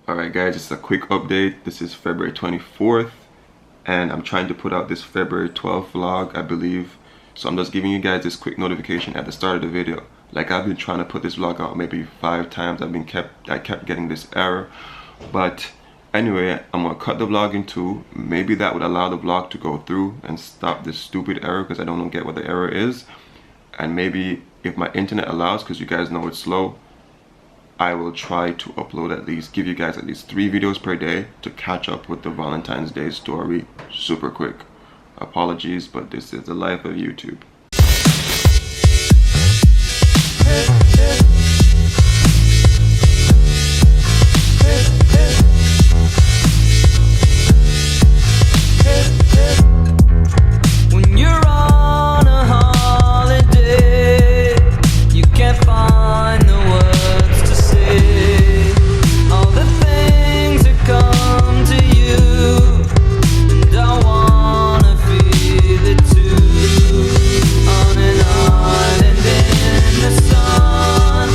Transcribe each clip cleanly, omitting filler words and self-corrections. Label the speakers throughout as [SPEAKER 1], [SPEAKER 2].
[SPEAKER 1] Alright guys, just a quick update. This is February 24th and I'm trying to put out this February 12th vlog, I believe. So I'm just giving you guys this quick notification at the start of the video. Like, I've been trying to put this vlog out maybe 5 times. I kept getting this error. But anyway, I'm gonna cut the vlog in 2. Maybe that would allow the vlog to go through and stop this stupid error, because I don't get what the error is. And maybe if my internet allows, because you guys know it's slow, I will try to upload give you guys at least 3 videos per day to catch up with the Valentine's Day story super quick. Apologies, but this is the life of YouTube.
[SPEAKER 2] When you're on a holiday, you can't find the words to say. All the things that come to you, and I wanna feel it too. On an island in the sun.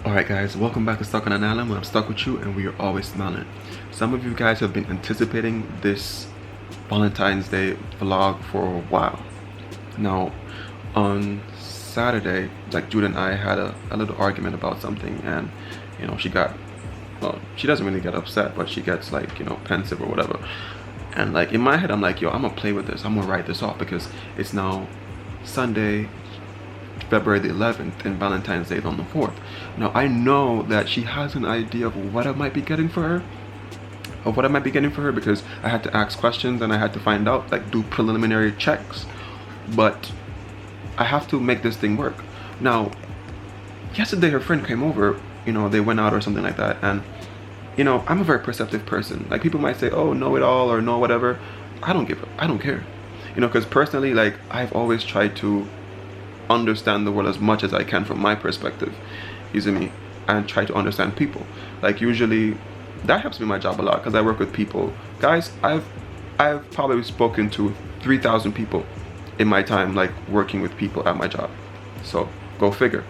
[SPEAKER 1] Alright guys, welcome back to Stuck on an Island, where I'm stuck with you and we are always smiling. Some of you guys have been anticipating this Valentine's Day vlog for a while. Now, on Saturday, like, Jude and I had a little argument about something, and you know, she doesn't really get upset, but she gets, like, you know, pensive or whatever. And like, in my head, I'm like, yo, I'm gonna play with this, I'm gonna write this off, because it's now Sunday, February the 11th, and Valentine's Day is on the 4th. Now, I know that she has an idea of what I might be getting for her, because I had to ask questions and I had to find out, like, do preliminary checks. But I have to make this thing work. Now, yesterday her friend came over, you know, they went out or something like that, and you know, I'm a very perceptive person. Like, people might say, oh, know it all or know whatever. I don't care, you know, because personally, like, I've always tried to understand the world as much as I can from my perspective, you see me, and try to understand people. Like, usually that helps me in my job a lot, because I work with people. Guys, I've probably spoken to 3,000 people in my time, like, working with people at my job. So go figure.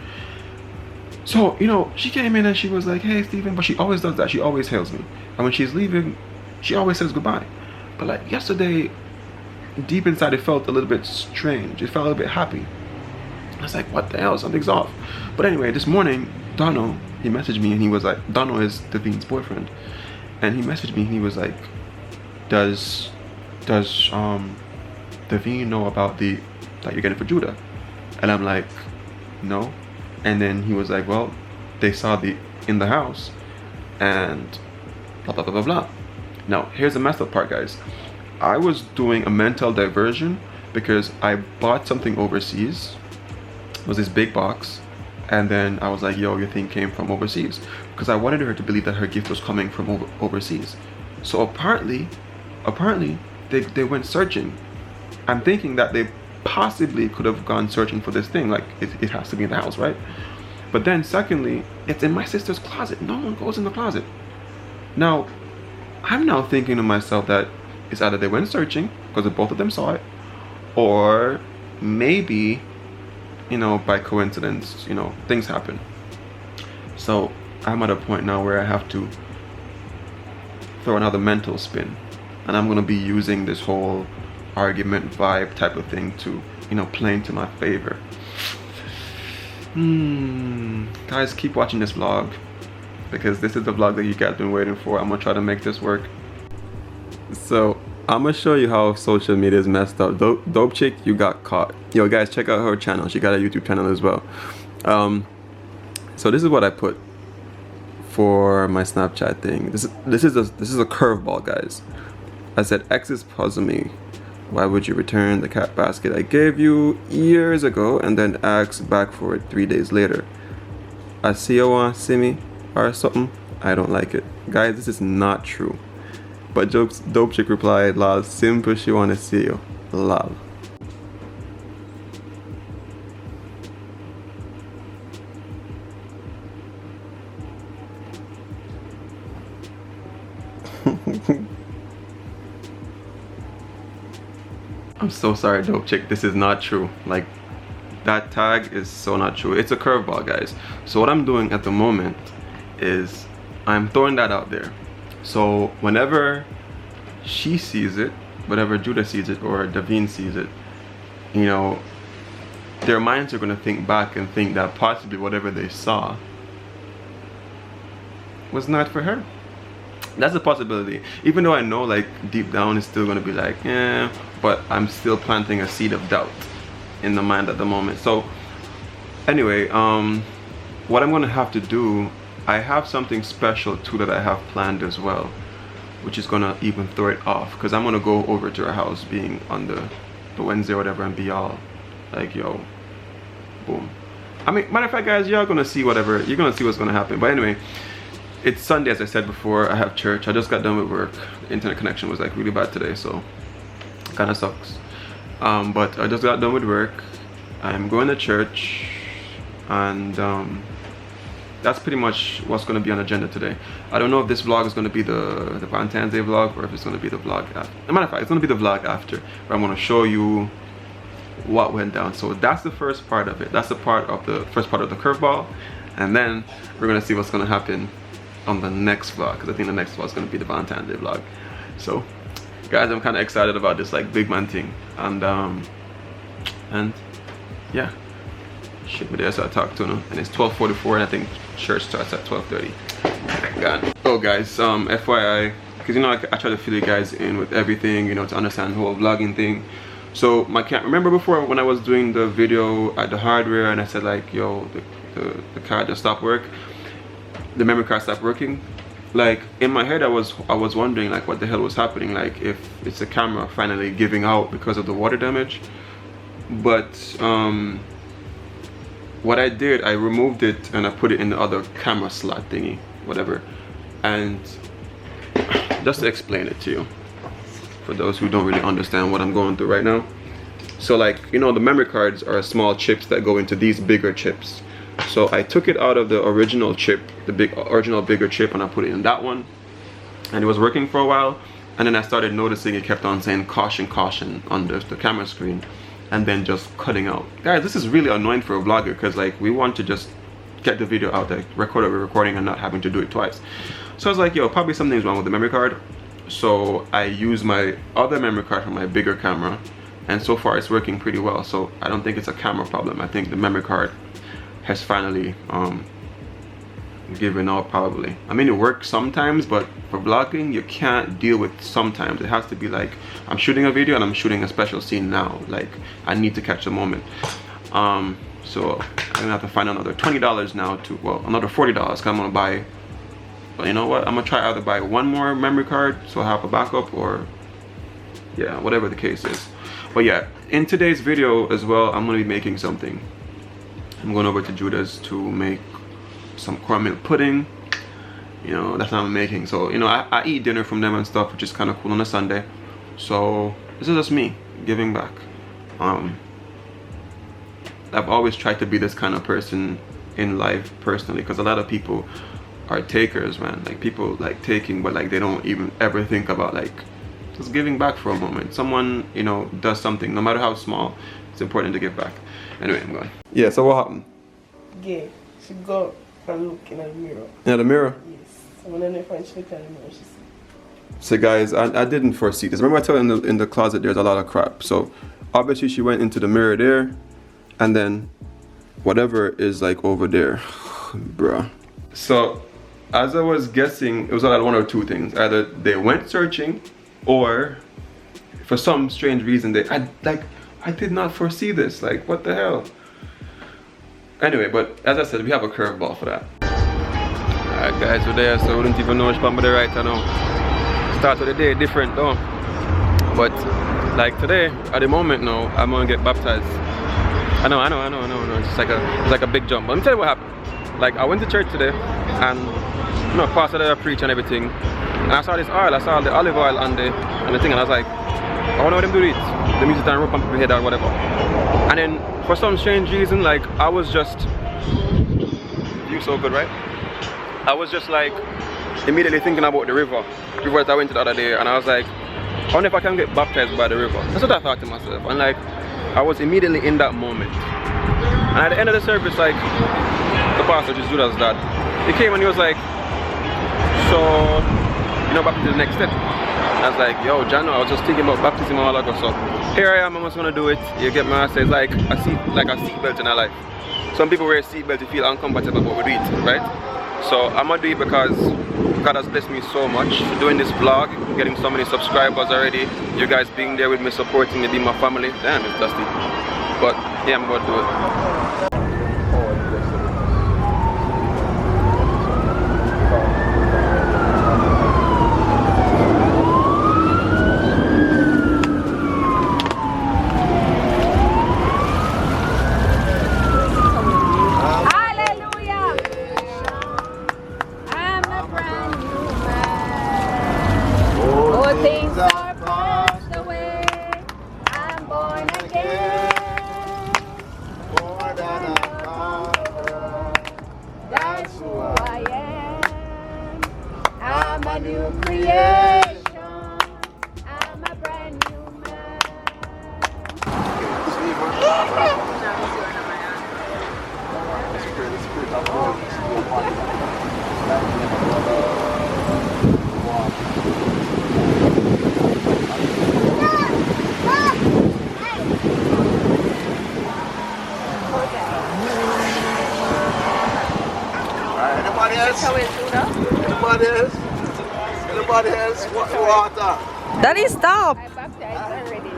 [SPEAKER 1] So, you know, she came in and she was like, hey Steven, but she always does that, she always hails me, and when she's leaving she always says goodbye. But like, yesterday, deep inside, it felt a little bit strange, it felt a little bit happy. I was like, what the hell, something's off. But anyway, this morning, Dono, he messaged me and he was like, Dono is Davine's boyfriend, and he messaged me and he was like, does Davine know about that you're getting for Judah? And I'm like, no. And then he was like, well, they saw in the house and blah blah blah blah blah. Now, here's the messed up part, guys. I was doing a mental diversion because I bought something overseas. It was this big box, and then I was like, yo, your thing came from overseas, because I wanted her to believe that her gift was coming from overseas. So apparently they went searching. I'm thinking that they possibly could have gone searching for this thing, like, it has to be in the house, right? But then secondly, it's in my sister's closet. No one goes in the closet. Now, I'm now thinking to myself that it's either they went searching because both of them saw it, or maybe, you know, by coincidence, you know, things happen. So I'm at a point now where I have to throw another mental spin, and I'm gonna be using this whole argument vibe type of thing to, you know, play into my favor. Guys, keep watching this vlog, because this is the vlog that you guys been waiting for. I'm gonna try to make this work. So I'm gonna show you how social media is messed up. Dope chick, you got caught. Yo guys, check out her channel. She got a YouTube channel as well. So this is what I put for my Snapchat thing. This is a curveball, guys. I said, exes puzzle me. Why would you return the cat basket I gave you years ago and then ask back for it 3 days later? I see you want to see me or something. I don't like it. Guys, this is not true. But Dope chick replied, lol, simple, she wanna see you. Lol. I'm so sorry, Dope chick, this is not true. Like, that tag is so not true. It's a curveball, guys. So what I'm doing at the moment is I'm throwing that out there. So whenever she sees it, whenever Judah sees it or Davine sees it, you know, their minds are going to think back and think that possibly whatever they saw was not for her. That's a possibility. Even though I know, like, deep down it's still going to be like, yeah, but I'm still planting a seed of doubt in the mind at the moment. So anyway, what I'm going to have to do, I have something special too that I have planned as well, which is going to even throw it off, because I'm going to go over to her house being on the Wednesday or whatever and be all like, yo, boom. I mean, matter of fact, guys, y'all gonna see whatever, you're gonna see what's gonna happen. But anyway, it's Sunday, as I said before. I have church. I just got done with work. The internet connection was like really bad today, so kind of sucks. But I just got done with work. I'm going to church, and that's pretty much what's going to be on the agenda today. I don't know if this vlog is going to be the Valentine's Day vlog, or if it's going to be the vlog after. As a matter of fact, it's going to be the vlog after, but I'm going to show you what went down. So that's the first part of it. That's the part of the first part of the curveball, and then we're going to see what's going to happen on the next vlog, because I think the next vlog is going to be the Valentine's Day vlog. So guys, I'm kind of excited about this like big man thing, and yeah, should be there. So I talked to him, and it's 12:44, and I think church starts at 12:30. God. Oh guys, FYI, because you know I try to fill you guys in with everything, you know, to understand the whole vlogging thing. So my camera, remember before when I was doing the video at the hardware and I said like, yo, the card just stopped work, the memory card stopped working? Like in my head I was wondering like what the hell was happening, like if it's the camera finally giving out because of the water damage. But what I did, I removed it and I put it in the other camera slot thingy, whatever. And just to explain it to you, for those who don't really understand what I'm going through right now. So like, you know, the memory cards are small chips that go into these bigger chips. So I took it out of the original chip, the original bigger chip, and I put it in that one, and it was working for a while. And then I started noticing it kept on saying caution, caution on the camera screen, and then just cutting out. Guys, this is really annoying for a vlogger, because like we want to just get the video out there, record what we're recording, and not having to do it twice. So I was like, yo, probably something's wrong with the memory card. So I use my other memory card from my bigger camera, and so far it's working pretty well. So I don't think it's a camera problem. I think the memory card has finally given up, probably. I mean, it works sometimes, but for vlogging you can't deal with sometimes. It has to be like, I'm shooting a video and I'm shooting a special scene now, like I need to catch the moment. So I'm gonna have to find another $20 now to, well, another $40, because I'm gonna buy, but you know what, I'm gonna try either buy one more memory card so I have a backup, or yeah, whatever the case is. But yeah, in today's video as well, I'm gonna be making something. I'm going over to Judah's to make some corn milk pudding. You know, that's what I'm making. So, you know, I eat dinner from them and stuff, which is kind of cool on a Sunday. So this is just me giving back. I've always tried to be this kind of person in life personally, because a lot of people are takers, man. Like people like taking, but like they don't even ever think about like just giving back for a moment. Someone, you know, does something, no matter how small, it's important to give back. Anyway, I'm going. Yeah, so what happened?
[SPEAKER 3] Yeah, she go and look in the mirror.
[SPEAKER 1] Yeah, the mirror?
[SPEAKER 3] Yes. So when I find she look in the mirror, she see.
[SPEAKER 1] So guys, I didn't foresee this. Remember I told you in the closet there's a lot of crap. So obviously she went into the mirror there, and then whatever is like over there. Bruh. So as I was guessing, it was like one or two things. Either they went searching, or for some strange reason I did not foresee this. Like, what the hell? Anyway, but as I said, we have a curveball for that. Alright guys, we're there, so we don't even know which one the right now. Start of the day different though. But like today, at the moment now, I'm gonna get baptized. I know. It's like a big jump. But let me tell you what happened. Like I went to church today, and you know, pastor there preach and everything. And I saw this oil, I saw the olive oil on the thing, and I was like, I wonder what them do it. The music and rope on people's head or whatever. And then for some strange reason, like I was just, you so good, right? I was just like immediately thinking about the river that I went to the other day, and I was like, I wonder if I can get baptized by the river. That's what I thought to myself. And like I was immediately in that moment. And at the end of the service, like the pastor just does that. He came and he was like, So, you know, baptism is the next step. I was like, yo, Jano, I was just thinking about baptism a while ago. So here I am, I'm just gonna do it. You get my say, it's like a seatbelt in our life. Some people wear a seatbelt to feel uncomfortable, but we do it, right? So I'm gonna do it because God has blessed me so much. Doing this vlog, getting so many subscribers already. You guys being there with me, supporting me, being my family. Damn, it's dusty. But yeah, I'm gonna do it.
[SPEAKER 4] Things are passed away. I'm born again. More than a conqueror. That's who I am. I'm a new creation. I'm a brand new man.
[SPEAKER 3] Anybody else? Anybody else? Anybody else? Water.
[SPEAKER 5] Daddy, stop!
[SPEAKER 4] I baptized already.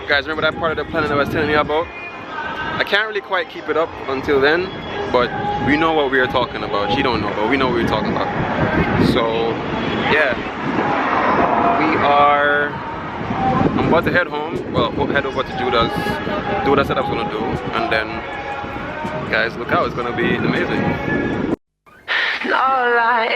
[SPEAKER 1] Guys, remember that part of the plan that I was telling you about? I can't really quite keep it up until then, but we know what we are talking about. She don't know, but we know what we're talking about. So, yeah. I'm about to head home. Well, we'll head over to Judah's, do what I said I was gonna do, and then, guys, look out, it's gonna be amazing.
[SPEAKER 2] All I